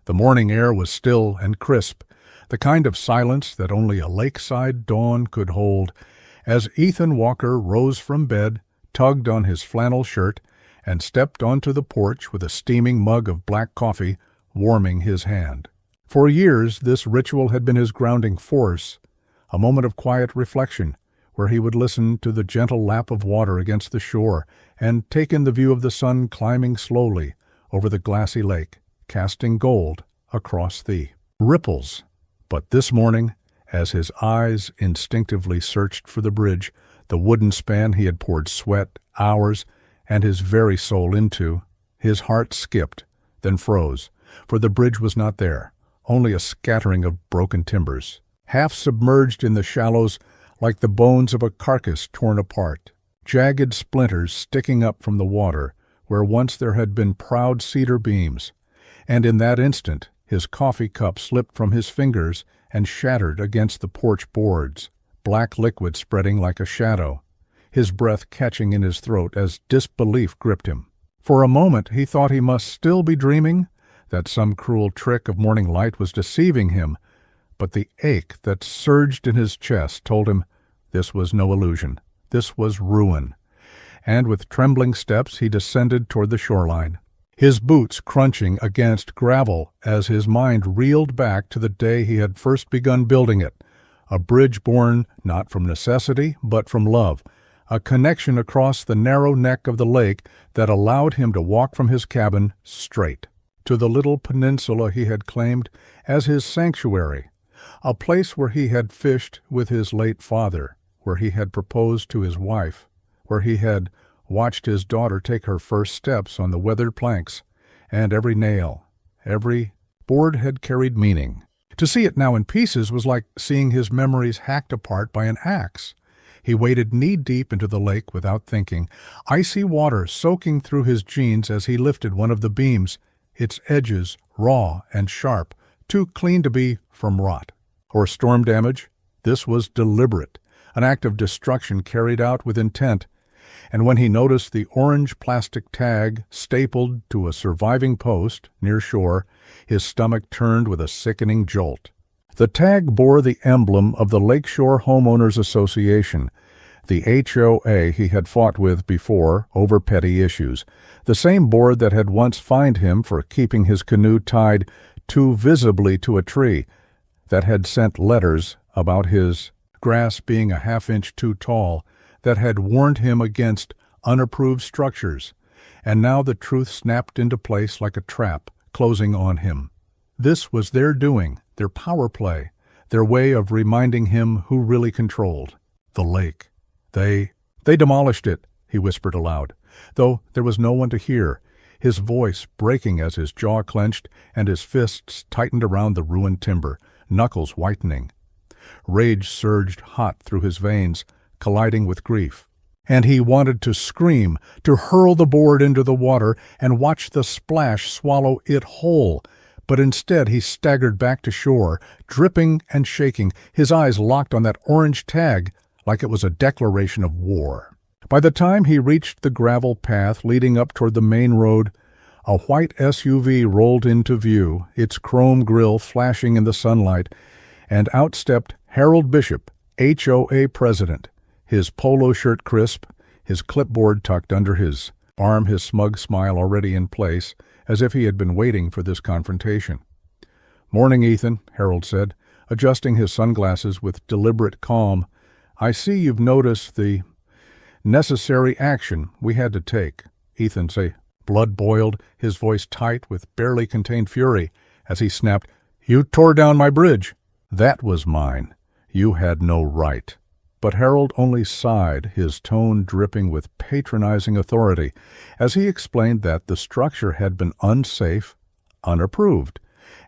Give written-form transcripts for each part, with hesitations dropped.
The morning air was still and crisp, the kind of silence that only a lakeside dawn could hold, as Ethan Walker rose from bed, tugged on his flannel shirt, and stepped onto the porch with a steaming mug of black coffee warming his hand. For years this ritual had been his grounding force, a moment of quiet reflection, where he would listen to the gentle lap of water against the shore and take in the view of the sun climbing slowly over the glassy lake, casting gold across the ripples. But this morning, as his eyes instinctively searched for the bridge, the wooden span he had poured sweat, hours, and his very soul into, his heart skipped, then froze, for the bridge was not there, only a scattering of broken timbers, half submerged in the shallows like the bones of a carcass torn apart, jagged splinters sticking up from the water where once there had been proud cedar beams. And in that instant his coffee cup slipped from his fingers and shattered against the porch boards, black liquid spreading like a shadow, his breath catching in his throat as disbelief gripped him. For a moment he thought he must still be dreaming, that some cruel trick of morning light was deceiving him, but the ache that surged in his chest told him this was no illusion, this was ruin. And with trembling steps he descended toward the shoreline, his boots crunching against gravel as his mind reeled back to the day he had first begun building it, a bridge born not from necessity but from love, a connection across the narrow neck of the lake that allowed him to walk from his cabin straight to the little peninsula he had claimed as his sanctuary, a place where he had fished with his late father, where he had proposed to his wife, where he had watched his daughter take her first steps on the weathered planks, and every nail, every board had carried meaning. To see it now in pieces was like seeing his memories hacked apart by an axe. He waded knee-deep into the lake without thinking, icy water soaking through his jeans as he lifted one of the beams, its edges raw and sharp, too clean to be from rot or storm damage. This was deliberate, an act of destruction carried out with intent. And when he noticed the orange plastic tag stapled to a surviving post near shore, his stomach turned with a sickening jolt. The tag bore the emblem of the Lakeshore Homeowners Association, the HOA he had fought with before over petty issues, the same board that had once fined him for keeping his canoe tied too visibly to a tree, that had sent letters about his grass being a half-inch too tall, that had warned him against unapproved structures, and now the truth snapped into place like a trap, closing on him. This was their doing, their power play, their way of reminding him who really controlled the lake. They demolished it, he whispered aloud, though there was no one to hear, his voice breaking as his jaw clenched and his fists tightened around the ruined timber, knuckles whitening. Rage surged hot through his veins, colliding with grief. And he wanted to scream, to hurl the board into the water and watch the splash swallow it whole. But instead he staggered back to shore, dripping and shaking, his eyes locked on that orange tag like it was a declaration of war. By the time he reached the gravel path leading up toward the main road, a white SUV rolled into view, its chrome grille flashing in the sunlight, and out stepped Harold Bishop, HOA president, his polo shirt crisp, his clipboard tucked under his arm, his smug smile already in place, as if he had been waiting for this confrontation. "Morning, Ethan," Harold said, adjusting his sunglasses with deliberate calm. "I see you've noticed the necessary action we had to take." Ethan's blood boiled, his voice tight with barely contained fury, as he snapped, "You tore down my bridge." "That was mine. You had no right." But Harold only sighed, his tone dripping with patronizing authority, as he explained that the structure had been unsafe, unapproved,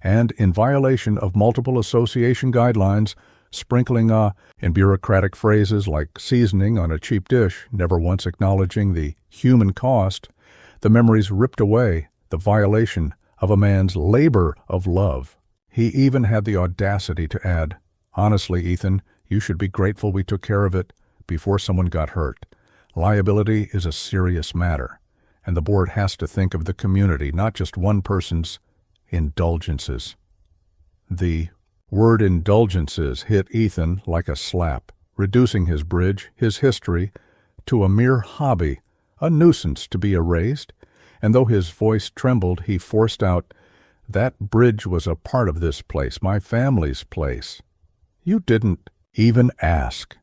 and in violation of multiple association guidelines, sprinkling in bureaucratic phrases like seasoning on a cheap dish, never once acknowledging the human cost. The memories ripped away the violation of a man's labor of love. He even had the audacity to add, "Honestly, Ethan, you should be grateful we took care of it before someone got hurt. Liability is a serious matter, and the board has to think of the community, not just one person's Indulgences. The word indulgences hit Ethan like a slap, reducing his bridge, his history, to a mere hobby, a nuisance to be erased, and though his voice trembled, he forced out, "That bridge was a part of this place, my family's place. You didn't even ask."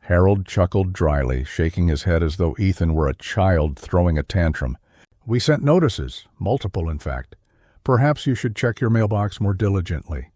Harold chuckled dryly, shaking his head as though Ethan were a child throwing a tantrum. "We sent notices, multiple in fact. Perhaps you should check your mailbox more diligently."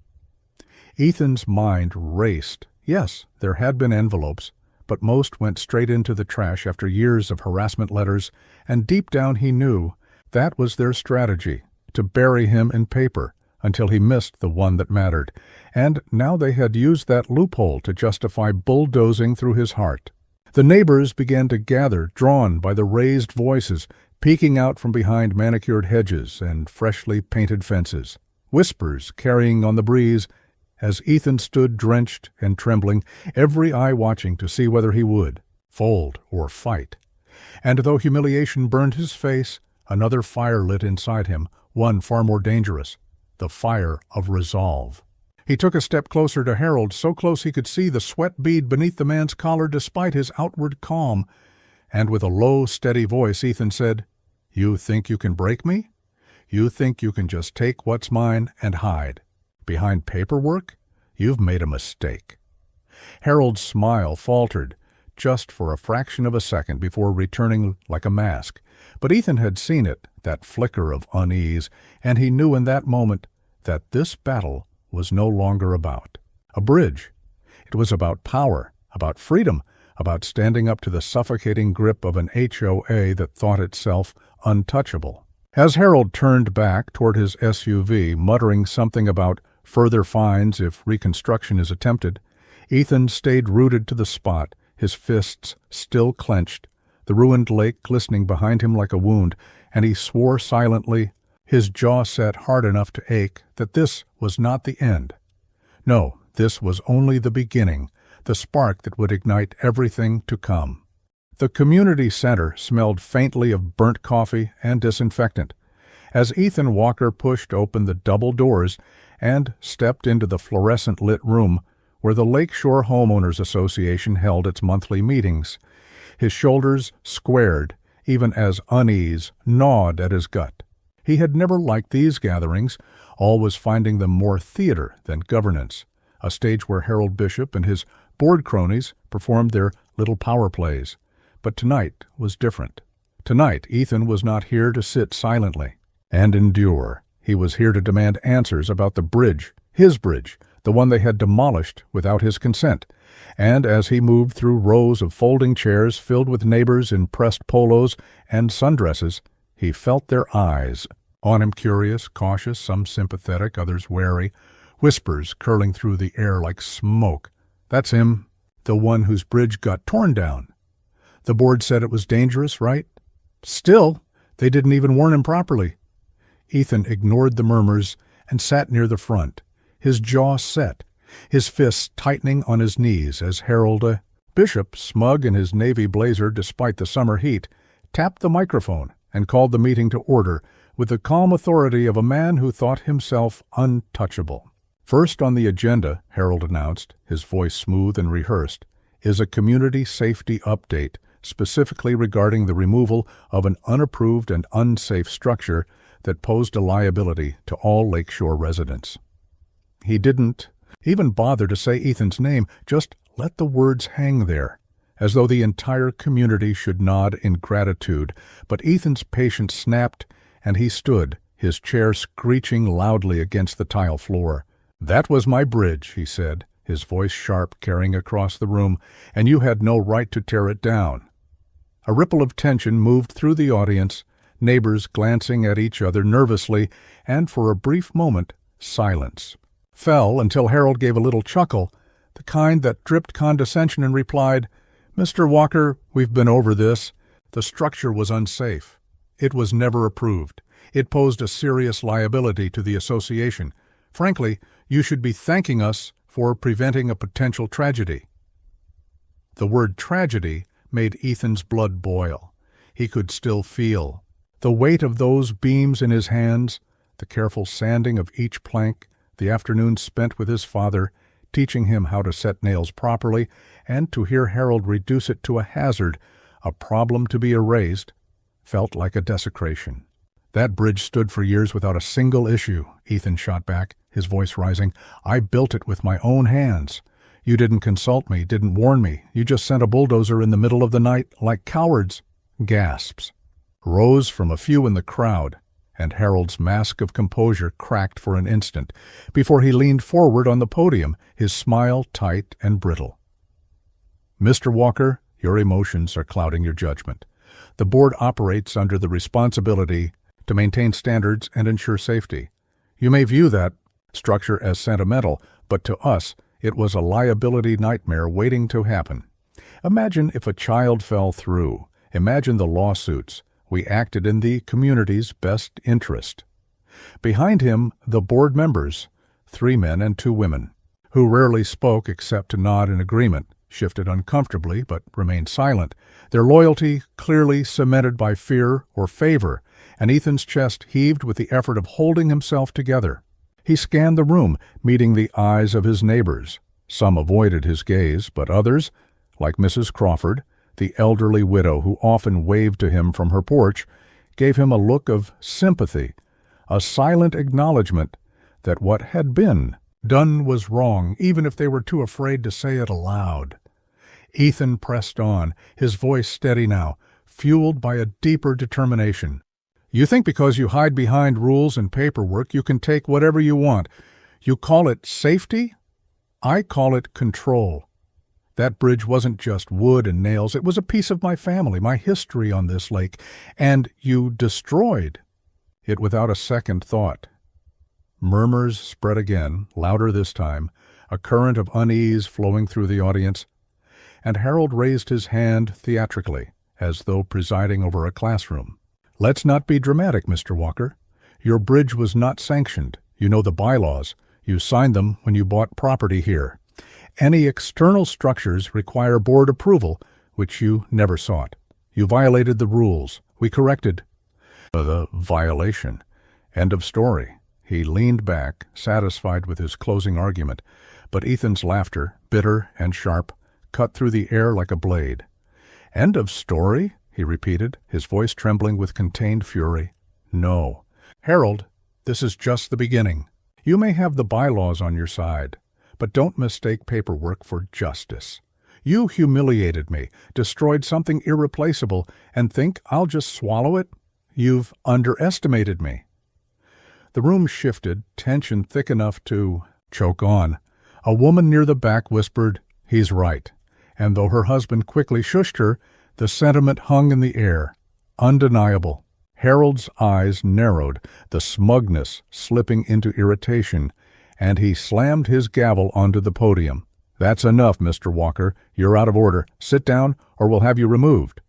Ethan's mind raced. Yes, there had been envelopes, but most went straight into the trash after years of harassment letters, and deep down he knew that was their strategy, to bury him in paper until he missed the one that mattered, and now they had used that loophole to justify bulldozing through his heart. The neighbors began to gather, drawn by the raised voices, peeking out from behind manicured hedges and freshly painted fences, whispers carrying on the breeze as Ethan stood drenched and trembling, every eye watching to see whether he would fold or fight. And though humiliation burned his face, another fire lit inside him, one far more dangerous, the fire of resolve. He took a step closer to Harold, so close he could see the sweat bead beneath the man's collar despite his outward calm, and with a low, steady voice Ethan said, "You think you can break me? You think you can just take what's mine and hide? Behind paperwork? You've made a mistake." Harold's smile faltered, just for a fraction of a second before returning like a mask. But Ethan had seen it, that flicker of unease, and he knew in that moment that this battle was no longer about a bridge. It was about power, about freedom, about standing up to the suffocating grip of an HOA that thought itself untouchable. As Harold turned back toward his SUV, muttering something about further fines if reconstruction is attempted, Ethan stayed rooted to the spot, his fists still clenched, the ruined lake glistening behind him like a wound, and he swore silently, his jaw set hard enough to ache, that this was not the end. No, this was only the beginning, the spark that would ignite everything to come. The community center smelled faintly of burnt coffee and disinfectant. As Ethan Walker pushed open the double doors and stepped into the fluorescent-lit room where the Lakeshore Homeowners Association held its monthly meetings, his shoulders squared, even as unease gnawed at his gut. He had never liked these gatherings, always finding them more theater than governance, a stage where Harold Bishop and his board cronies performed their little power plays. But tonight was different. Tonight, Ethan was not here to sit silently and endure. He was here to demand answers about the bridge, his bridge, the one they had demolished without his consent. And as he moved through rows of folding chairs filled with neighbors in pressed polos and sundresses, he felt their eyes on him, curious, cautious, some sympathetic, others wary, whispers curling through the air like smoke. "That's him, the one whose bridge got torn down. The board said it was dangerous, right? Still, they didn't even warn him properly." Ethan ignored the murmurs and sat near the front, his jaw set, his fists tightening on his knees as Harold Bishop, smug in his navy blazer despite the summer heat, tapped the microphone and called the meeting to order with the calm authority of a man who thought himself untouchable. "First on the agenda," Harold announced, his voice smooth and rehearsed, "is a community safety update, specifically regarding the removal of an unapproved and unsafe structure that posed a liability to all Lakeshore residents." He didn't even bother to say Ethan's name, just let the words hang there, as though the entire community should nod in gratitude. But Ethan's patience snapped, and he stood, his chair screeching loudly against the tile floor. "That was my bridge," he said, his voice sharp, carrying across the room, "and you had no right to tear it down." A ripple of tension moved through the audience, neighbors glancing at each other nervously, and for a brief moment, silence fell until Harold gave a little chuckle, the kind that dripped condescension, and replied, "Mr. Walker, we've been over this. The structure was unsafe. It was never approved. It posed a serious liability to the association. Frankly, you should be thanking us for preventing a potential tragedy." The word tragedy made Ethan's blood boil. He could still feel the weight of those beams in his hands, the careful sanding of each plank, the afternoons spent with his father, teaching him how to set nails properly, and to hear Harold reduce it to a hazard, a problem to be erased, felt like a desecration. "That bridge stood for years without a single issue," Ethan shot back, his voice rising. "I built it with my own hands. You didn't consult me, didn't warn me. You just sent a bulldozer in the middle of the night like cowards." Gasps rose from a few in the crowd, and Harold's mask of composure cracked for an instant before he leaned forward on the podium, his smile tight and brittle. "Mr. Walker, your emotions are clouding your judgment. The board operates under the responsibility to maintain standards and ensure safety. You may view that structure as sentimental, but to us, it was a liability nightmare waiting to happen. Imagine if a child fell through. Imagine the lawsuits. We acted in the community's best interest." Behind him, the board members, 3 men and 2 women, who rarely spoke except to nod in agreement, shifted uncomfortably but remained silent, their loyalty clearly cemented by fear or favor, and Ethan's chest heaved with the effort of holding himself together. He scanned the room, meeting the eyes of his neighbors. Some avoided his gaze, but others, like Mrs. Crawford, the elderly widow who often waved to him from her porch, gave him a look of sympathy, a silent acknowledgement that what had been done was wrong, even if they were too afraid to say it aloud. Ethan pressed on, his voice steady now, fueled by a deeper determination. "You think because you hide behind rules and paperwork you can take whatever you want. You call it safety? I call it control. That bridge wasn't just wood and nails, it was a piece of my family, my history on this lake, and you destroyed it without a second thought." Murmurs spread again, louder this time, a current of unease flowing through the audience, and Harold raised his hand theatrically, as though presiding over a classroom. "Let's not be dramatic, Mr. Walker. Your bridge was not sanctioned. You know the bylaws. You signed them when you bought property here. Any external structures require board approval, which you never sought. You violated the rules. We corrected the violation. End of story." He leaned back, satisfied with his closing argument, but Ethan's laughter, bitter and sharp, cut through the air like a blade. "End of story?" he repeated, his voice trembling with contained fury. "No. Harold, this is just the beginning. You may have the bylaws on your side, but don't mistake paperwork for justice. You humiliated me, destroyed something irreplaceable, and think I'll just swallow it? You've underestimated me." The room shifted, tension thick enough to choke on. A woman near the back whispered, "He's right," and though her husband quickly shushed her, the sentiment hung in the air, undeniable. Harold's eyes narrowed, the smugness slipping into irritation, and he slammed his gavel onto the podium. "That's enough, Mr. Walker. You're out of order. Sit down, or we'll have you removed."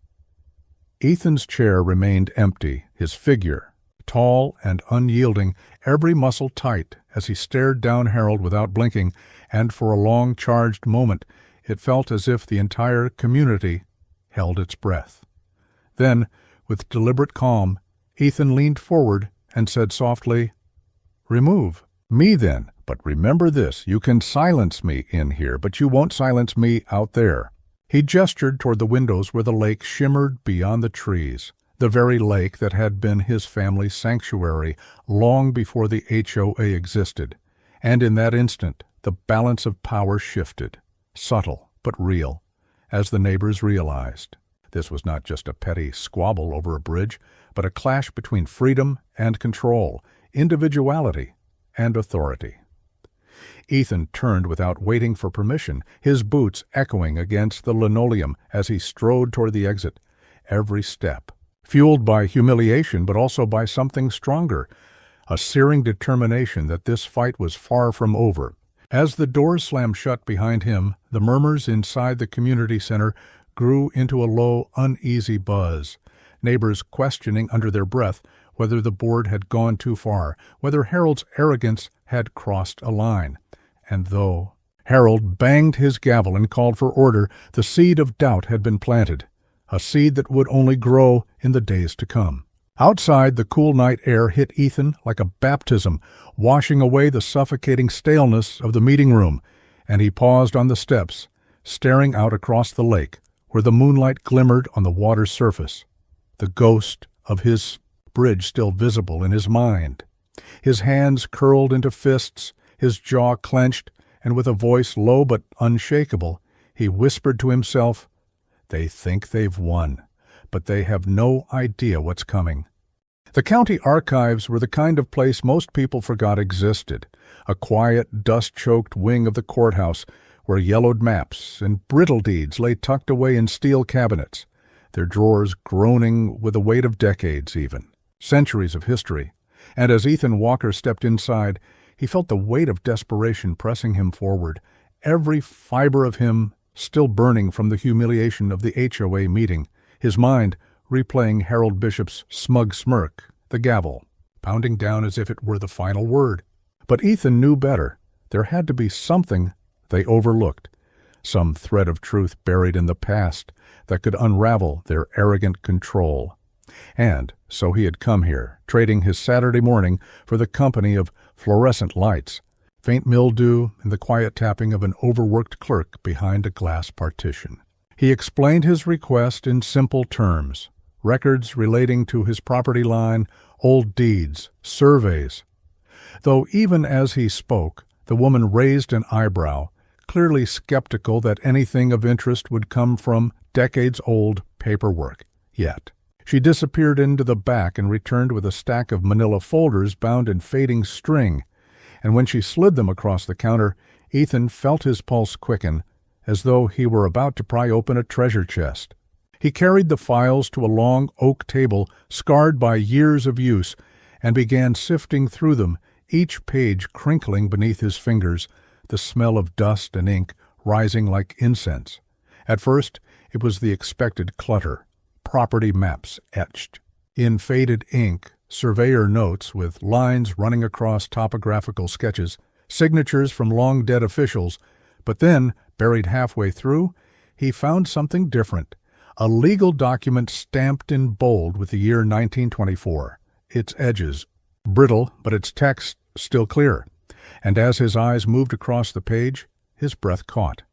Ethan's chair remained empty, his figure, tall and unyielding, every muscle tight, as he stared down Harold without blinking, and for a long charged moment it felt as if the entire community held its breath. Then, with deliberate calm, Ethan leaned forward and said softly, "Remove me then, but remember this, you can silence me in here, but you won't silence me out there." He gestured toward the windows where the lake shimmered beyond the trees, the very lake that had been his family's sanctuary long before the HOA existed, and in that instant the balance of power shifted, subtle but real, as the neighbors realized. This was not just a petty squabble over a bridge, but a clash between freedom and control, individuality and authority. Ethan turned without waiting for permission, his boots echoing against the linoleum as he strode toward the exit, every step fueled by humiliation but also by something stronger, a searing determination that this fight was far from over. As the doors slammed shut behind him, the murmurs inside the community center grew into a low, uneasy buzz, neighbors questioning under their breath whether the board had gone too far, whether Harold's arrogance had crossed a line. And though Harold banged his gavel and called for order, the seed of doubt had been planted, a seed that would only grow in the days to come. Outside, the cool night air hit Ethan like a baptism, washing away the suffocating staleness of the meeting room, and he paused on the steps, staring out across the lake, where the moonlight glimmered on the water's surface, the ghost of his bridge still visible in his mind. His hands curled into fists, his jaw clenched, and with a voice low but unshakable, he whispered to himself, "They think they've won, but they have no idea what's coming." The county archives were the kind of place most people forgot existed, a quiet, dust-choked wing of the courthouse where yellowed maps and brittle deeds lay tucked away in steel cabinets, their drawers groaning with the weight of decades even, centuries of history. And as Ethan Walker stepped inside, he felt the weight of desperation pressing him forward, every fiber of him still burning from the humiliation of the HOA meeting, his mind replaying Harold Bishop's smug smirk, the gavel, pounding down as if it were the final word. But Ethan knew better. There had to be something they overlooked, some thread of truth buried in the past that could unravel their arrogant control. And so he had come here, trading his Saturday morning for the company of fluorescent lights, faint mildew, and the quiet tapping of an overworked clerk behind a glass partition. He explained his request in simple terms: records relating to his property line, old deeds, surveys. Though even as he spoke, the woman raised an eyebrow, clearly skeptical that anything of interest would come from decades-old paperwork. Yet she disappeared into the back and returned with a stack of manila folders bound in fading string, and when she slid them across the counter, Ethan felt his pulse quicken, as though he were about to pry open a treasure chest. He carried the files to a long oak table scarred by years of use and began sifting through them, each page crinkling beneath his fingers, the smell of dust and ink rising like incense. At first, it was the expected clutter: property maps etched in faded ink, surveyor notes with lines running across topographical sketches, signatures from long-dead officials. But then, buried halfway through, he found something different: a legal document stamped in bold with the year 1924, its edges brittle but its text still clear. And as his eyes moved across the page, his breath caught.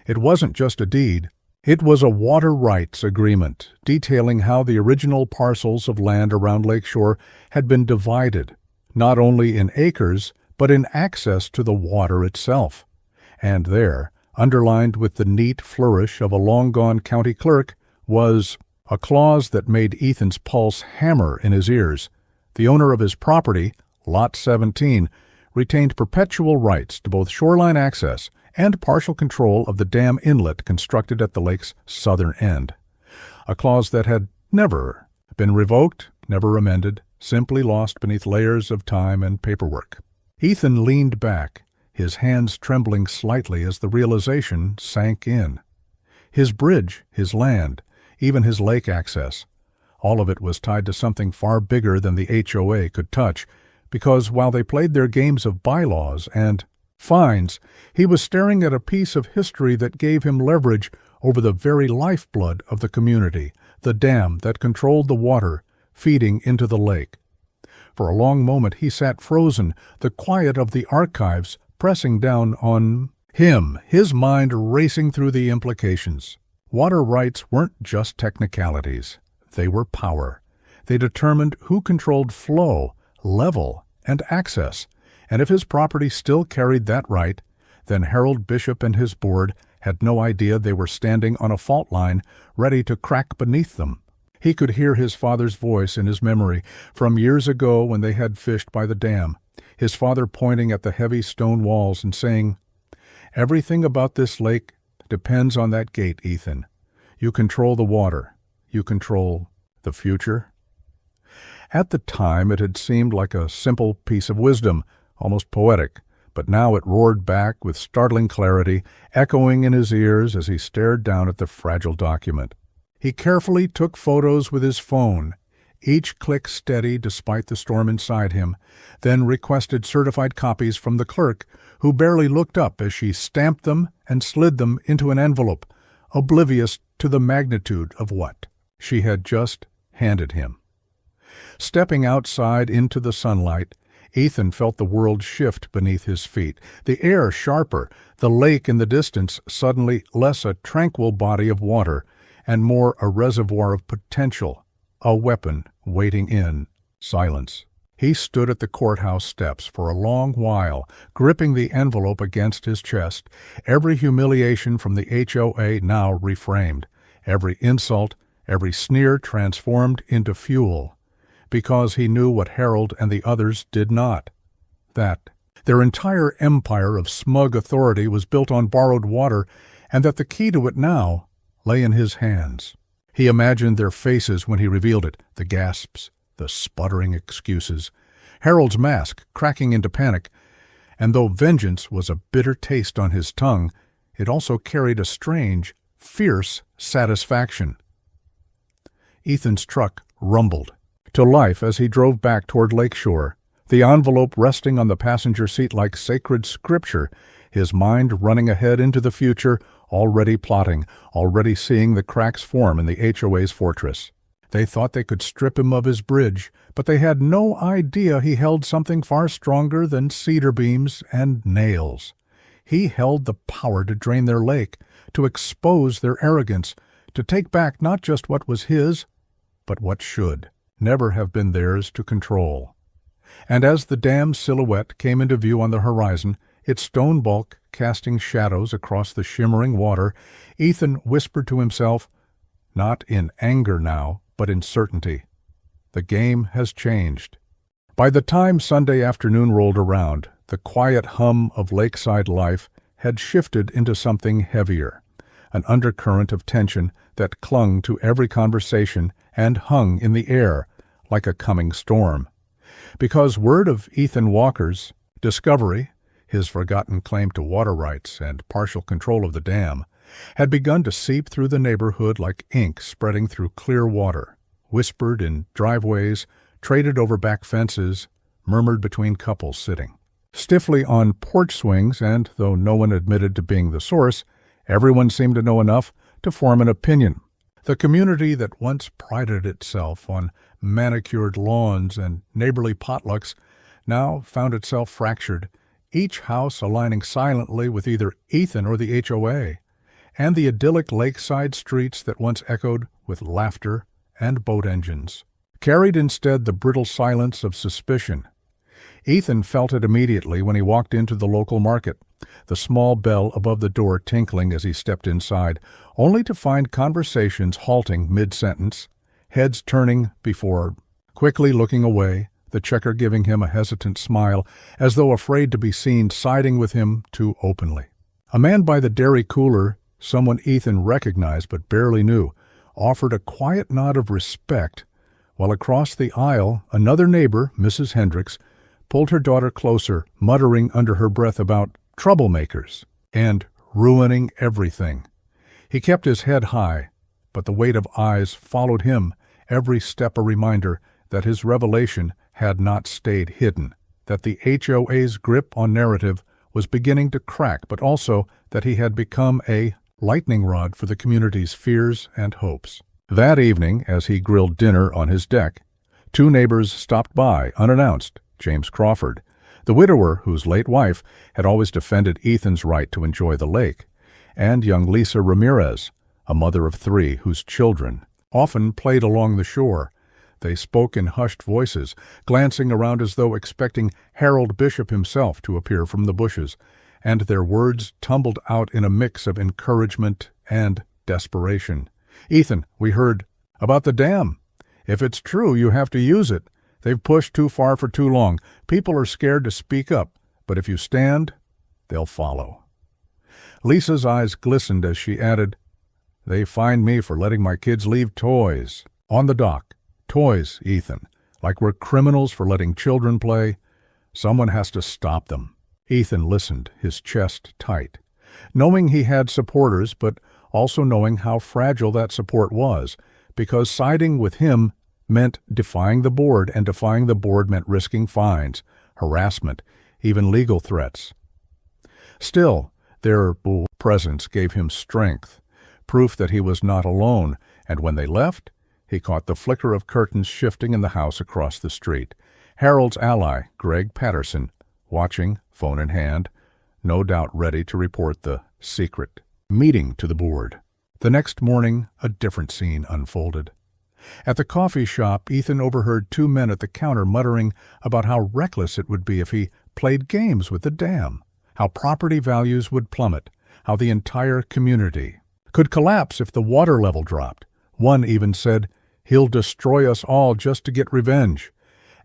It wasn't just a deed. It was a water rights agreement detailing how the original parcels of land around Lakeshore had been divided, not only in acres, but in access to the water itself. And there, underlined with the neat flourish of a long-gone county clerk, was a clause that made Ethan's pulse hammer in his ears. The owner of his property, Lot 17, retained perpetual rights to both shoreline access and partial control of the dam inlet constructed at the lake's southern end. A clause that had never been revoked, never amended, simply lost beneath layers of time and paperwork. Ethan leaned back, his hands trembling slightly as the realization sank in. His bridge, his land, even his lake access, all of it was tied to something far bigger than the HOA could touch, because while they played their games of bylaws and fines, he was staring at a piece of history that gave him leverage over the very lifeblood of the community, the dam that controlled the water feeding into the lake. For a long moment he sat frozen, the quiet of the archives pressing down on him, his mind racing through the implications. Water rights weren't just technicalities. They were power. They determined who controlled flow, level, and access, and if his property still carried that right, then Harold Bishop and his board had no idea they were standing on a fault line ready to crack beneath them. He could hear his father's voice in his memory from years ago when they had fished by the dam, his father pointing at the heavy stone walls and saying, "Everything about this lake depends on that gate, Ethan. You control the water. You control the future." At the time it had seemed like a simple piece of wisdom, almost poetic, but now it roared back with startling clarity, echoing in his ears as he stared down at the fragile document. He carefully took photos with his phone, each click steady despite the storm inside him, then requested certified copies from the clerk, who barely looked up as she stamped them and slid them into an envelope, oblivious to the magnitude of what she had just handed him. Stepping outside into the sunlight, Ethan felt the world shift beneath his feet, the air sharper, the lake in the distance suddenly less a tranquil body of water and more a reservoir of potential, a weapon waiting in silence. He stood at the courthouse steps for a long while, gripping the envelope against his chest, every humiliation from the HOA now reframed, every insult, every sneer transformed into fuel, because he knew what Harold and the others did not. That their entire empire of smug authority was built on borrowed water, and that the key to it now lay in his hands. He imagined their faces when he revealed it, the gasps, the sputtering excuses, Harold's mask cracking into panic, and though vengeance was a bitter taste on his tongue, it also carried a strange, fierce satisfaction. Ethan's truck rumbled to life as he drove back toward Lakeshore, the envelope resting on the passenger seat like sacred scripture, his mind running ahead into the future, already plotting, already seeing the cracks form in the HOA's fortress. They thought they could strip him of his bridge, but they had no idea he held something far stronger than cedar beams and nails. He held the power to drain their lake, to expose their arrogance, to take back not just what was his, but what should never have been theirs to control. And as the dam's silhouette came into view on the horizon, its stone bulk casting shadows across the shimmering water, Ethan whispered to himself, not in anger now, but in certainty, the game has changed. By the time Sunday afternoon rolled around, the quiet hum of lakeside life had shifted into something heavier, an undercurrent of tension that clung to every conversation and hung in the air like a coming storm. Because word of Ethan Walker's discovery, his forgotten claim to water rights and partial control of the dam, had begun to seep through the neighborhood like ink spreading through clear water, whispered in driveways, traded over back fences, murmured between couples sitting stiffly on porch swings, and, though no one admitted to being the source, everyone seemed to know enough to form an opinion. The community that once prided itself on manicured lawns and neighborly potlucks now found itself fractured, each house aligning silently with either Ethan or the HOA, and the idyllic lakeside streets that once echoed with laughter and boat engines carried instead the brittle silence of suspicion. Ethan felt it immediately when he walked into the local market, the small bell above the door tinkling as he stepped inside, only to find conversations halting mid-sentence, heads turning before quickly looking away, the checker giving him a hesitant smile, as though afraid to be seen siding with him too openly. A man by the dairy cooler, someone Ethan recognized but barely knew, offered a quiet nod of respect, while across the aisle another neighbor, Mrs. Hendricks, pulled her daughter closer, muttering under her breath about troublemakers and ruining everything. He kept his head high, but the weight of eyes followed him, every step a reminder that his revelation had not stayed hidden, that the HOA's grip on narrative was beginning to crack, but also that he had become a lightning rod for the community's fears and hopes. That evening, as he grilled dinner on his deck, two neighbors stopped by, unannounced. James Crawford, the widower whose late wife had always defended Ethan's right to enjoy the lake, and young Lisa Ramirez, a mother of 3 whose children often played along the shore. They spoke in hushed voices, glancing around as though expecting Harold Bishop himself to appear from the bushes, and their words tumbled out in a mix of encouragement and desperation. "Ethan, we heard about the dam. If it's true, you have to use it. They've pushed too far for too long. People are scared to speak up, but if you stand, they'll follow." Lisa's eyes glistened as she added, "They fined me for letting my kids leave toys on the dock. Toys, Ethan, like we're criminals for letting children play. Someone has to stop them." Ethan listened, his chest tight, knowing he had supporters, but also knowing how fragile that support was, because siding with him meant defying the board, and defying the board meant risking fines, harassment, even legal threats. Still, their presence gave him strength, proof that he was not alone, and when they left, He caught the flicker of curtains shifting in the house across the street. Harold's ally, Greg Patterson, watching, phone in hand, no doubt ready to report the secret meeting to the board. The next morning, a different scene unfolded. At the coffee shop, Ethan overheard two men at the counter muttering about how reckless it would be if he played games with the dam, how property values would plummet, how the entire community could collapse if the water level dropped. One even said, "He'll destroy us all just to get revenge."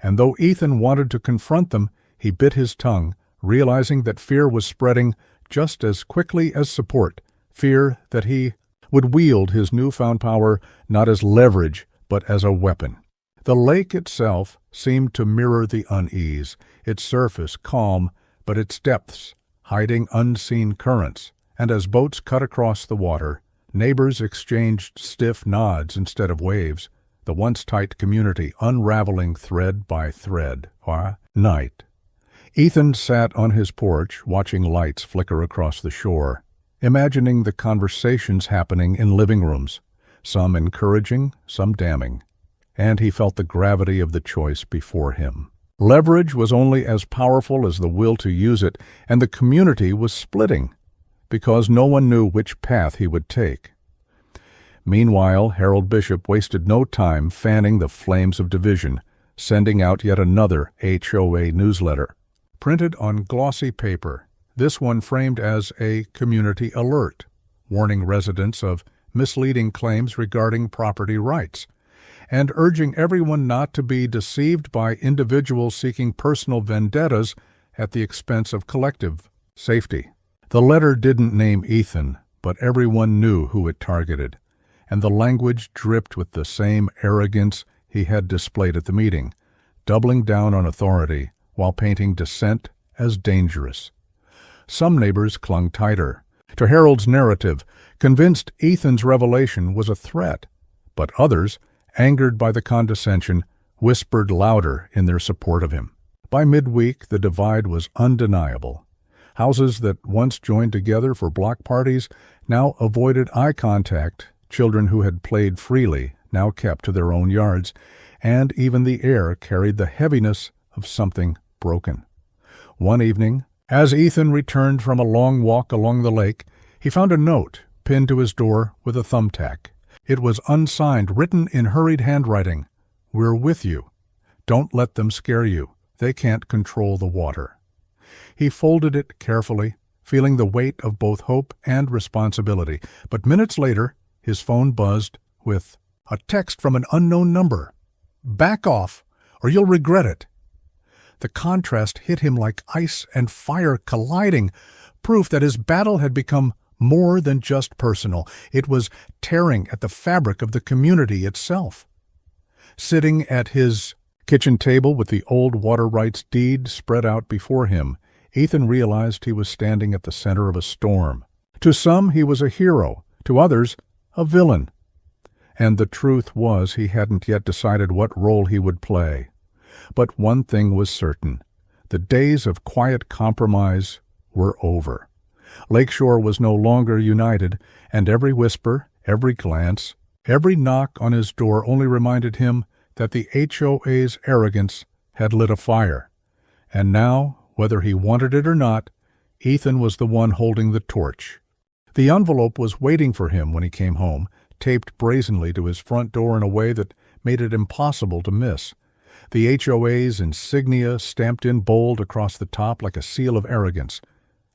And though Ethan wanted to confront them, he bit his tongue, realizing that fear was spreading just as quickly as support, fear that he would wield his newfound power not as leverage, but as a weapon. The lake itself seemed to mirror the unease, its surface calm, but its depths hiding unseen currents. And as boats cut across the water, neighbors exchanged stiff nods instead of waves, the once tight community unraveling thread by thread. Night. Ethan sat on his porch watching lights flicker across the shore, imagining the conversations happening in living rooms, some encouraging, some damning, and he felt the gravity of the choice before him. Leverage was only as powerful as the will to use it, and the community was splitting, because no one knew which path he would take. Meanwhile, Harold Bishop wasted no time fanning the flames of division, sending out yet another HOA newsletter. Printed on glossy paper, this one framed as a community alert, warning residents of misleading claims regarding property rights, and urging everyone not to be deceived by individuals seeking personal vendettas at the expense of collective safety. The letter didn't name Ethan, but everyone knew who it targeted, and the language dripped with the same arrogance he had displayed at the meeting, doubling down on authority while painting dissent as dangerous. Some neighbors clung tighter to Harold's narrative, convinced Ethan's revelation was a threat, but others, angered by the condescension, whispered louder in their support of him. By midweek, the divide was undeniable. Houses that once joined together for block parties now avoided eye contact. Children who had played freely now kept to their own yards, and even the air carried the heaviness of something broken. One evening, as Ethan returned from a long walk along the lake, he found a note pinned to his door with a thumbtack. It was unsigned, written in hurried handwriting. "We're with you. Don't let them scare you. They can't control the water." He folded it carefully, feeling the weight of both hope and responsibility. But minutes later, his phone buzzed with a text from an unknown number. "Back off, or you'll regret it." The contrast hit him like ice and fire colliding, proof that his battle had become more than just personal. It was tearing at the fabric of the community itself. Sitting at his kitchen table with the old water rights deed spread out before him, Ethan realized he was standing at the center of a storm. To some, he was a hero. To others, a villain. And the truth was he hadn't yet decided what role he would play. But one thing was certain. The days of quiet compromise were over. Lakeshore was no longer united, and every whisper, every glance, every knock on his door only reminded him that the HOA's arrogance had lit a fire. And now, whether he wanted it or not, Ethan was the one holding the torch. The envelope was waiting for him when he came home, taped brazenly to his front door in a way that made it impossible to miss. The HOA's insignia stamped in bold across the top like a seal of arrogance.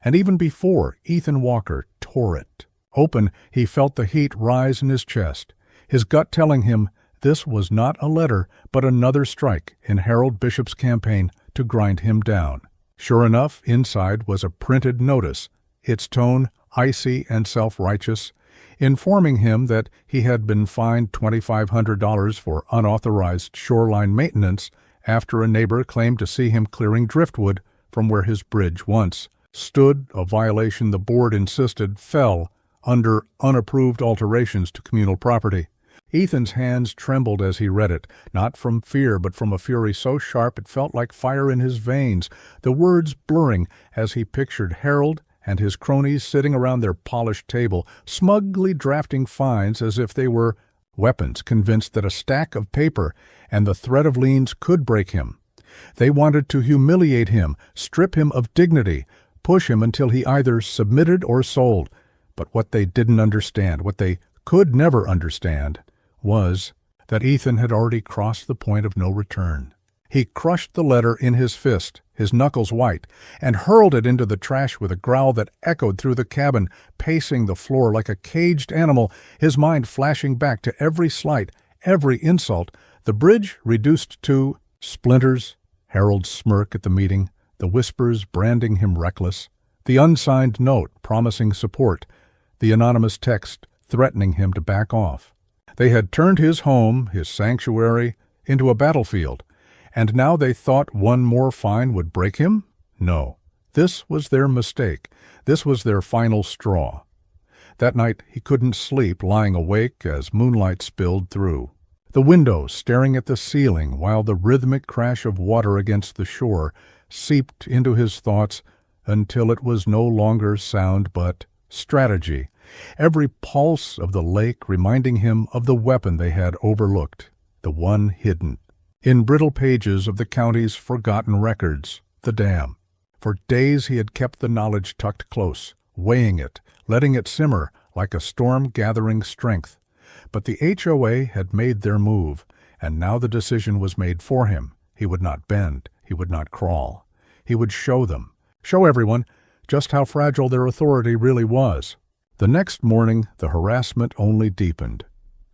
And even before Ethan Walker tore it open, he felt the heat rise in his chest, his gut telling him this was not a letter, but another strike in Harold Bishop's campaign to grind him down. Sure enough, inside was a printed notice, its tone icy and self-righteous, informing him that he had been fined $2,500 for unauthorized shoreline maintenance after a neighbor claimed to see him clearing driftwood from where his bridge once stood, a violation the board insisted fell under unapproved alterations to communal property. Ethan's hands trembled as he read it, not from fear but from a fury so sharp it felt like fire in his veins, the words blurring as he pictured Harold and his cronies sitting around their polished table, smugly drafting fines as if they were weapons, convinced that a stack of paper and the threat of liens could break him. They wanted to humiliate him, strip him of dignity, push him until he either submitted or sold. But what they didn't understand, what they could never understand, was that Ethan had already crossed the point of no return. He crushed the letter in his fist, his knuckles white, and hurled it into the trash with a growl that echoed through the cabin, pacing the floor like a caged animal, his mind flashing back to every slight, every insult, the bridge reduced to splinters, Harold's smirk at the meeting, the whispers branding him reckless, the unsigned note promising support, the anonymous text threatening him to back off. They had turned his home, his sanctuary, into a battlefield, and now they thought one more fine would break him? No. This was their mistake. This was their final straw. That night he couldn't sleep, lying awake as moonlight spilled through. The window staring at the ceiling while the rhythmic crash of water against the shore seeped into his thoughts until it was no longer sound but strategy, every pulse of the lake reminding him of the weapon they had overlooked, the one hidden in brittle pages of the county's forgotten records, the dam. For days he had kept the knowledge tucked close, weighing it, letting it simmer like a storm gathering strength. But the HOA had made their move, and now the decision was made for him. He would not bend, he would not crawl. He would show them, show everyone, just how fragile their authority really was. The next morning the harassment only deepened.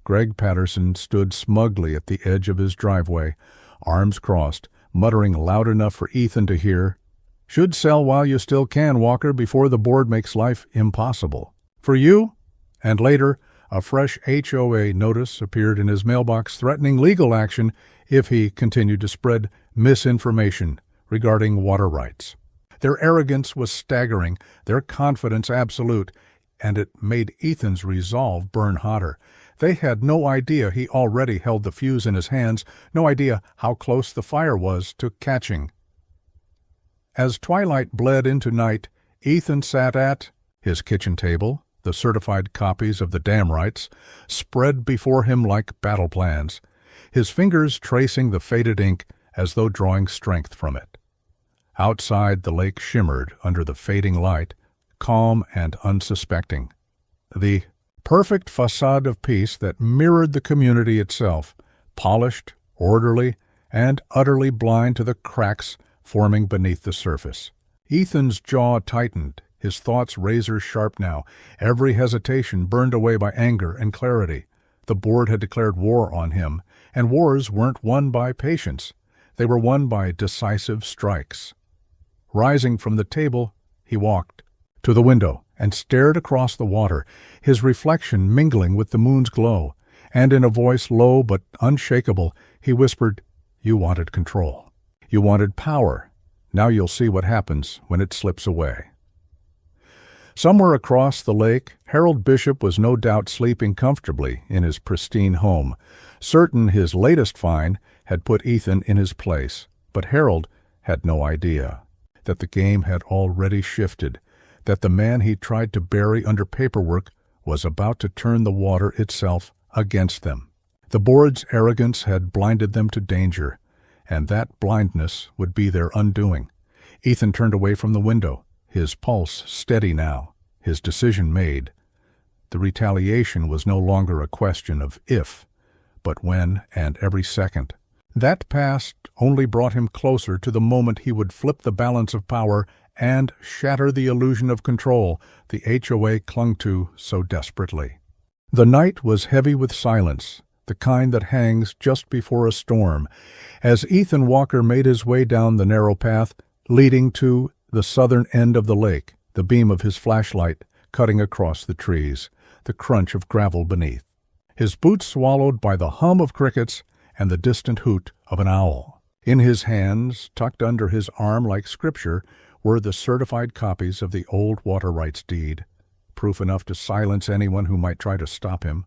Greg Patterson stood smugly at the edge of his driveway, arms crossed, muttering loud enough for Ethan to hear, "Should sell while you still can, Walker, before the board makes life impossible. For you?" And later, a fresh HOA notice appeared in his mailbox threatening legal action if he continued to spread misinformation regarding water rights. Their arrogance was staggering, their confidence absolute, and it made Ethan's resolve burn hotter. They had no idea he already held the fuse in his hands, no idea how close the fire was to catching. As twilight bled into night, Ethan sat at his kitchen table, the certified copies of the dam rights spread before him like battle plans, his fingers tracing the faded ink as though drawing strength from it. Outside, the lake shimmered under the fading light, calm and unsuspecting. The perfect facade of peace that mirrored the community itself, polished, orderly, and utterly blind to the cracks forming beneath the surface. Ethan's jaw tightened, his thoughts razor-sharp now, every hesitation burned away by anger and clarity. The board had declared war on him, and wars weren't won by patience. They were won by decisive strikes. Rising from the table, he walked to the window and stared across the water, his reflection mingling with the moon's glow, and in a voice low but unshakable, he whispered, "You wanted control. You wanted power. Now you'll see what happens when it slips away." Somewhere across the lake, Harold Bishop was no doubt sleeping comfortably in his pristine home, certain his latest find had put Ethan in his place. But Harold had no idea that the game had already shifted, that the man he tried to bury under paperwork was about to turn the water itself against them. The board's arrogance had blinded them to danger, and that blindness would be their undoing. Ethan turned away from the window, his pulse steady now, his decision made. The retaliation was no longer a question of if, but when and every second. That past only brought him closer to the moment he would flip the balance of power and shatter the illusion of control the HOA clung to so desperately. The night was heavy with silence, the kind that hangs just before a storm, as Ethan Walker made his way down the narrow path leading to the southern end of the lake, the beam of his flashlight cutting across the trees, the crunch of gravel beneath. His boots swallowed by the hum of crickets and the distant hoot of an owl. In his hands, tucked under his arm like scripture, were the certified copies of the old water rights deed, proof enough to silence anyone who might try to stop him,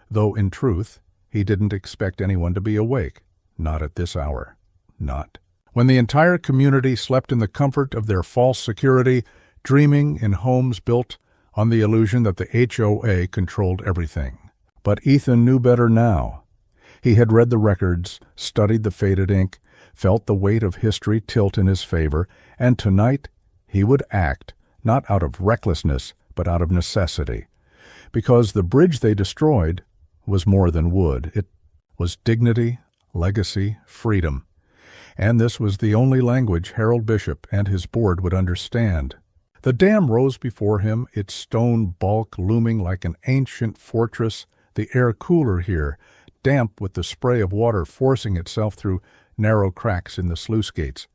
though in truth he didn't expect anyone to be awake, not at this hour, not. When the entire community slept in the comfort of their false security, dreaming in homes built on the illusion that the HOA controlled everything. But Ethan knew better now. He had read the records, studied the faded ink, felt the weight of history tilt in his favor, and tonight he would act, not out of recklessness, but out of necessity. Because the bridge they destroyed was more than wood. It was dignity, legacy, freedom. And this was the only language Harold Bishop and his board would understand. The dam rose before him, its stone bulk looming like an ancient fortress, the air cooler here, damp with the spray of water forcing itself through narrow cracks in the sluice gates.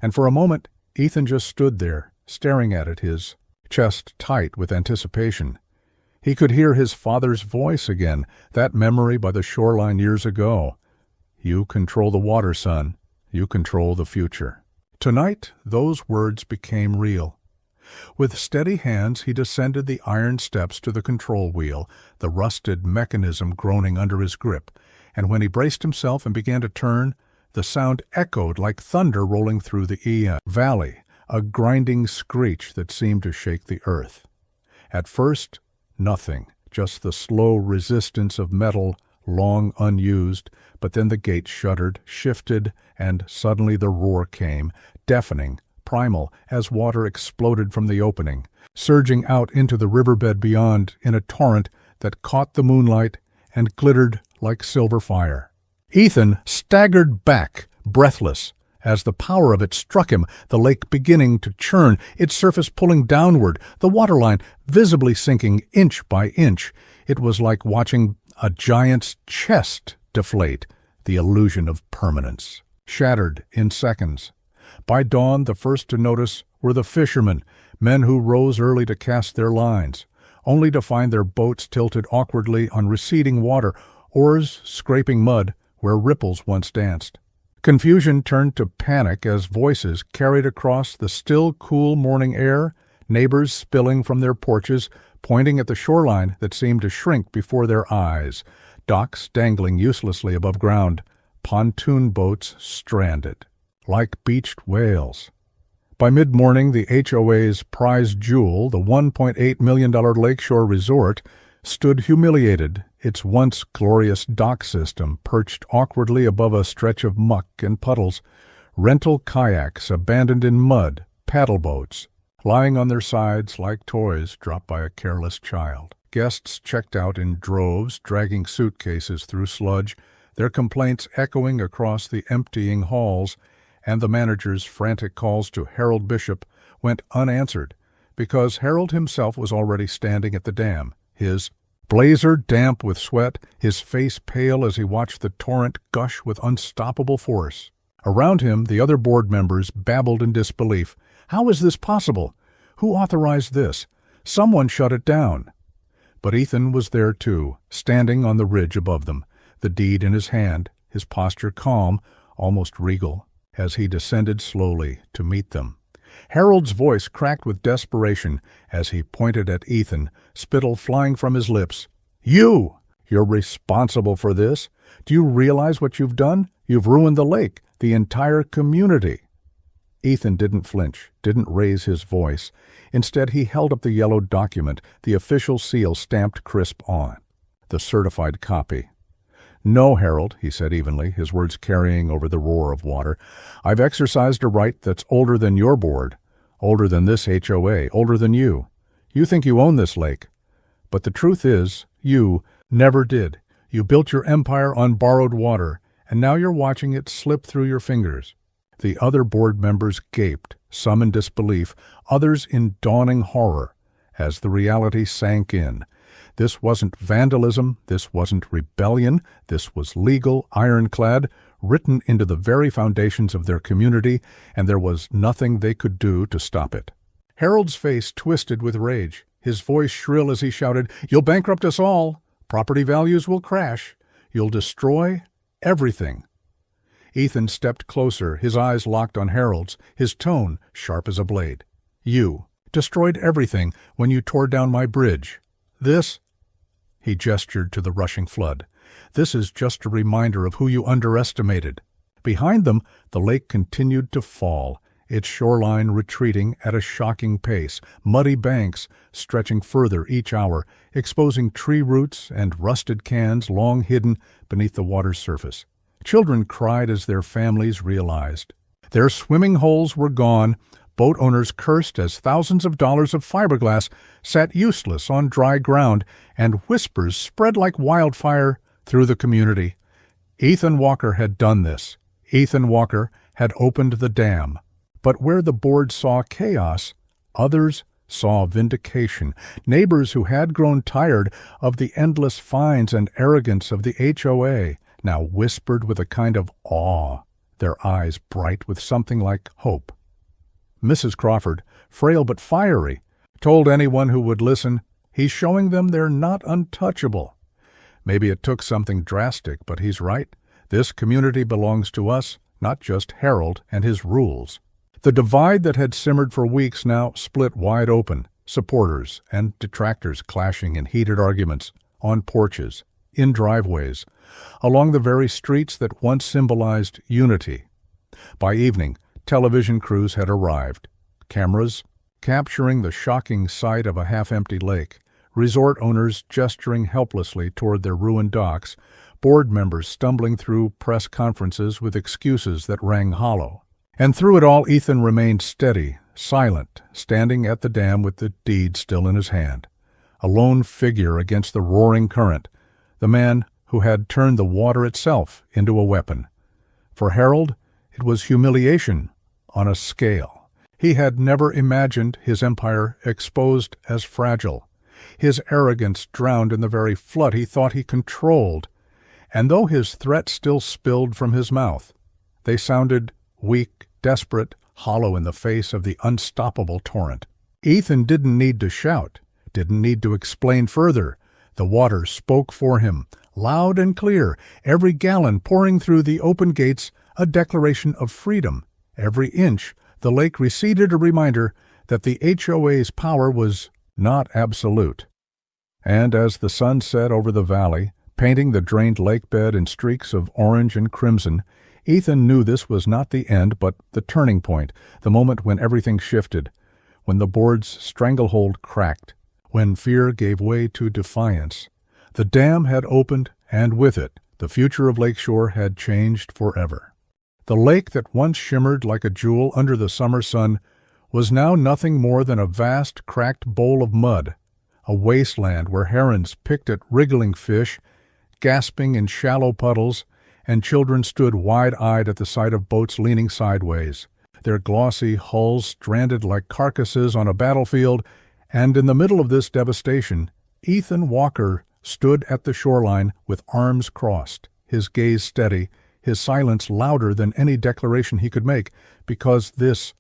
And for a moment, Ethan just stood there, staring at it, his chest tight with anticipation. He could hear his father's voice again, that memory by the shoreline years ago. "You control the water, son. You control the future." Tonight, those words became real. With steady hands, he descended the iron steps to the control wheel, the rusted mechanism groaning under his grip, and when he braced himself and began to turn, the sound echoed like thunder rolling through the valley, a grinding screech that seemed to shake the earth. At first, nothing, just the slow resistance of metal long unused, but then the gate shuddered, shifted, and suddenly the roar came, deafening, primal, as water exploded from the opening, surging out into the riverbed beyond in a torrent that caught the moonlight and glittered like silver fire. Ethan staggered back, breathless, as the power of it struck him, the lake beginning to churn, its surface pulling downward, the waterline visibly sinking inch by inch. It was like watching a giant's chest deflate, the illusion of permanence. Shattered in seconds. By dawn, the first to notice were the fishermen, men who rose early to cast their lines, only to find their boats tilted awkwardly on receding water, oars scraping mud where ripples once danced. Confusion turned to panic as voices carried across the still cool morning air, neighbors spilling from their porches, pointing at the shoreline that seemed to shrink before their eyes, docks dangling uselessly above ground, pontoon boats stranded, like beached whales. By mid-morning, the HOA's prized jewel, the $1.8 million lakeshore resort, stood humiliated, its once glorious dock system perched awkwardly above a stretch of muck and puddles, rental kayaks abandoned in mud, paddle boats, lying on their sides like toys dropped by a careless child. Guests checked out in droves, dragging suitcases through sludge, their complaints echoing across the emptying halls, and the manager's frantic calls to Harold Bishop went unanswered, because Harold himself was already standing at the dam, his blazer damp with sweat, his face pale as he watched the torrent gush with unstoppable force. Around him, the other board members babbled in disbelief. How is this possible? Who authorized this? Someone shut it down. But Ethan was there too, standing on the ridge above them, the deed in his hand, his posture calm, almost regal, as he descended slowly to meet them. Harold's voice cracked with desperation as he pointed at Ethan, spittle flying from his lips. "You! You're responsible for this. Do you realize what you've done? You've ruined the lake, the entire community." Ethan didn't flinch, didn't raise his voice. Instead, he held up the yellow document, the official seal stamped crisp on. The certified copy. "No, Harold," he said evenly, his words carrying over the roar of water. "I've exercised a right that's older than your board, older than this HOA, older than you. You think you own this lake. But the truth is, you never did. You built your empire on borrowed water, and now you're watching it slip through your fingers." The other board members gaped, some in disbelief, others in dawning horror, as the reality sank in. This wasn't vandalism, this wasn't rebellion, this was legal, ironclad, written into the very foundations of their community, and there was nothing they could do to stop it. Harold's face twisted with rage, his voice shrill as he shouted, "You'll bankrupt us all! Property values will crash! You'll destroy everything!" Ethan stepped closer, his eyes locked on Harold's, his tone sharp as a blade. "You destroyed everything when you tore down my bridge. This—" He gestured to the rushing flood. "This is just a reminder of who you underestimated." Behind them, the lake continued to fall, its shoreline retreating at a shocking pace, muddy banks stretching further each hour, exposing tree roots and rusted cans long hidden beneath the water's surface. Children cried as their families realized. Their swimming holes were gone. Boat owners cursed as thousands of dollars of fiberglass sat useless on dry ground, and whispers spread like wildfire through the community. Ethan Walker had done this. Ethan Walker had opened the dam. But where the board saw chaos, others saw vindication. Neighbors who had grown tired of the endless fines and arrogance of the HOA now whispered with a kind of awe, their eyes bright with something like hope. Mrs. Crawford, frail but fiery, told anyone who would listen, "He's showing them they're not untouchable." Maybe it took something drastic, but he's right. This community belongs to us, not just Harold and his rules. The divide that had simmered for weeks now split wide open, supporters and detractors clashing in heated arguments, on porches, in driveways, along the very streets that once symbolized unity. By evening, television crews had arrived. Cameras capturing the shocking sight of a half-empty lake, resort owners gesturing helplessly toward their ruined docks, board members stumbling through press conferences with excuses that rang hollow. And through it all, Ethan remained steady, silent, standing at the dam with the deed still in his hand. A lone figure against the roaring current, the man who had turned the water itself into a weapon. For Harold, it was humiliation on a scale. He had never imagined his empire exposed as fragile, his arrogance drowned in the very flood he thought he controlled. And though his threats still spilled from his mouth, they sounded weak, desperate, hollow in the face of the unstoppable torrent. Ethan didn't need to shout, didn't need to explain further. The water spoke for him, loud and clear, every gallon pouring through the open gates a declaration of freedom. Every inch the lake receded a reminder that the HOA's power was not absolute. And as the sun set over the valley, painting the drained lake bed in streaks of orange and crimson, Ethan knew this was not the end, but the turning point, the moment when everything shifted, when the board's stranglehold cracked, when fear gave way to defiance. The dam had opened, and with it, the future of Lakeshore had changed forever. The lake that once shimmered like a jewel under the summer sun was now nothing more than a vast, cracked bowl of mud, a wasteland where herons picked at wriggling fish, gasping in shallow puddles, and children stood wide-eyed at the sight of boats leaning sideways, their glossy hulls stranded like carcasses on a battlefield. And in the middle of this devastation, Ethan Walker stood at the shoreline with arms crossed, his gaze steady, his silence louder than any declaration he could make, because this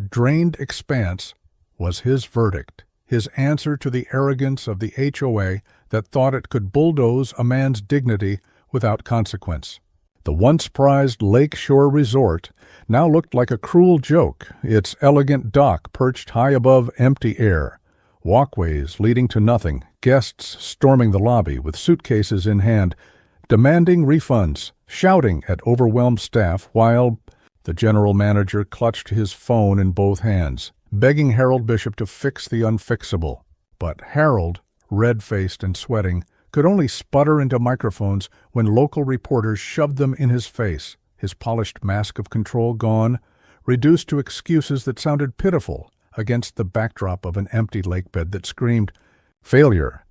drained expanse was his verdict, his answer to the arrogance of the HOA that thought it could bulldoze a man's dignity without consequence. The once prized Lakeshore Resort now looked like a cruel joke, its elegant dock perched high above empty air, walkways leading to nothing, guests storming the lobby with suitcases in hand, demanding refunds, shouting at overwhelmed staff while the general manager clutched his phone in both hands, begging Harold Bishop to fix the unfixable. But Harold, red-faced and sweating, could only sputter into microphones when local reporters shoved them in his face, his polished mask of control gone, reduced to excuses that sounded pitiful against the backdrop of an empty lakebed that screamed failure.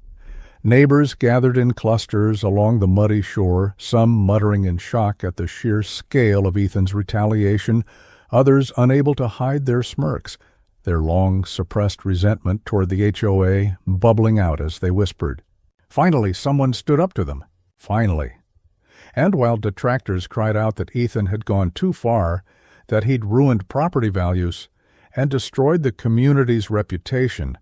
Neighbors gathered in clusters along the muddy shore, some muttering in shock at the sheer scale of Ethan's retaliation, others unable to hide their smirks, their long suppressed resentment toward the HOA bubbling out as they whispered. Finally, someone stood up to them. Finally. And while detractors cried out that Ethan had gone too far, that he'd ruined property values and destroyed the community's reputation,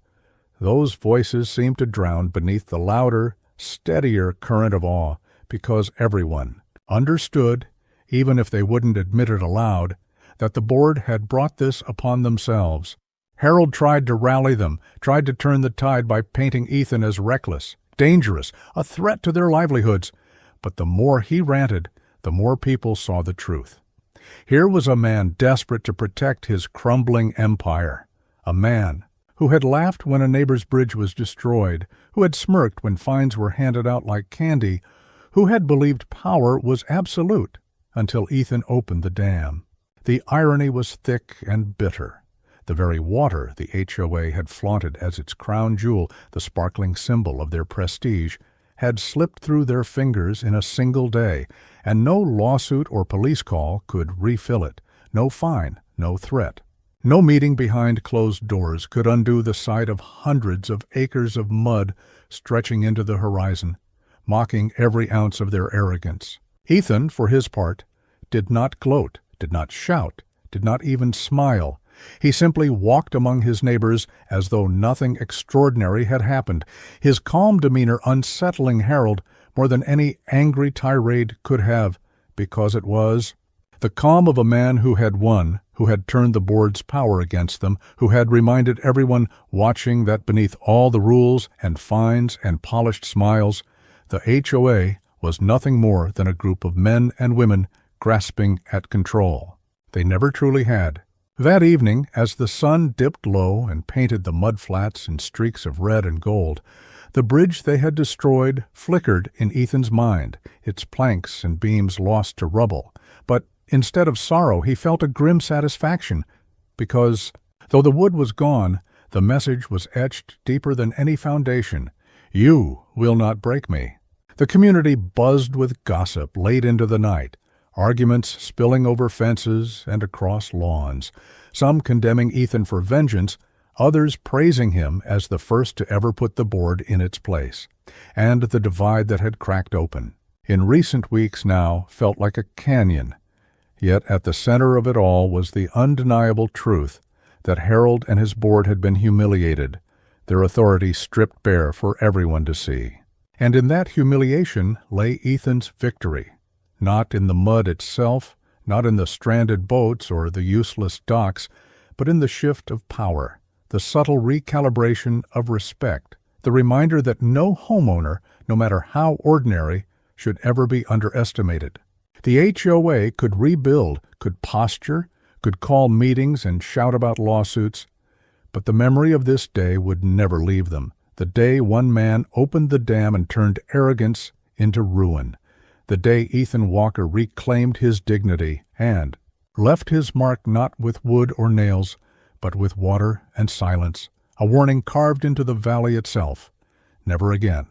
those voices seemed to drown beneath the louder, steadier current of awe, because everyone understood, even if they wouldn't admit it aloud, that the board had brought this upon themselves. Harold tried to rally them, tried to turn the tide by painting Ethan as reckless, dangerous, a threat to their livelihoods. But the more he ranted, the more people saw the truth. Here was a man desperate to protect his crumbling empire, a man who had laughed when a neighbor's bridge was destroyed, who had smirked when fines were handed out like candy, who had believed power was absolute until Ethan opened the dam. The irony was thick and bitter. The very water the HOA had flaunted as its crown jewel, the sparkling symbol of their prestige, had slipped through their fingers in a single day, and no lawsuit or police call could refill it, no fine, no threat. No meeting behind closed doors could undo the sight of hundreds of acres of mud stretching into the horizon, mocking every ounce of their arrogance. Ethan, for his part, did not gloat, did not shout, did not even smile. He simply walked among his neighbors as though nothing extraordinary had happened, his calm demeanor unsettling Harold more than any angry tirade could have, because it was the calm of a man who had won, who had turned the board's power against them, who had reminded everyone watching that beneath all the rules and fines and polished smiles, the HOA was nothing more than a group of men and women grasping at control. They never truly had. That evening, as the sun dipped low and painted the mudflats in streaks of red and gold, the bridge they had destroyed flickered in Ethan's mind, its planks and beams lost to rubble. But instead of sorrow, he felt a grim satisfaction, because, though the wood was gone, the message was etched deeper than any foundation: "You will not break me." The community buzzed with gossip late into the night, arguments spilling over fences and across lawns, some condemning Ethan for vengeance, others praising him as the first to ever put the board in its place, and the divide that had cracked open. In recent weeks now felt like a canyon, yet at the center of it all was the undeniable truth that Harold and his board had been humiliated, their authority stripped bare for everyone to see. And in that humiliation lay Ethan's victory, not in the mud itself, not in the stranded boats or the useless docks, but in the shift of power, the subtle recalibration of respect, the reminder that no homeowner, no matter how ordinary, should ever be underestimated. The HOA could rebuild, could posture, could call meetings and shout about lawsuits, but the memory of this day would never leave them, the day one man opened the dam and turned arrogance into ruin, the day Ethan Walker reclaimed his dignity and left his mark not with wood or nails, but with water and silence, a warning carved into the valley itself: never again.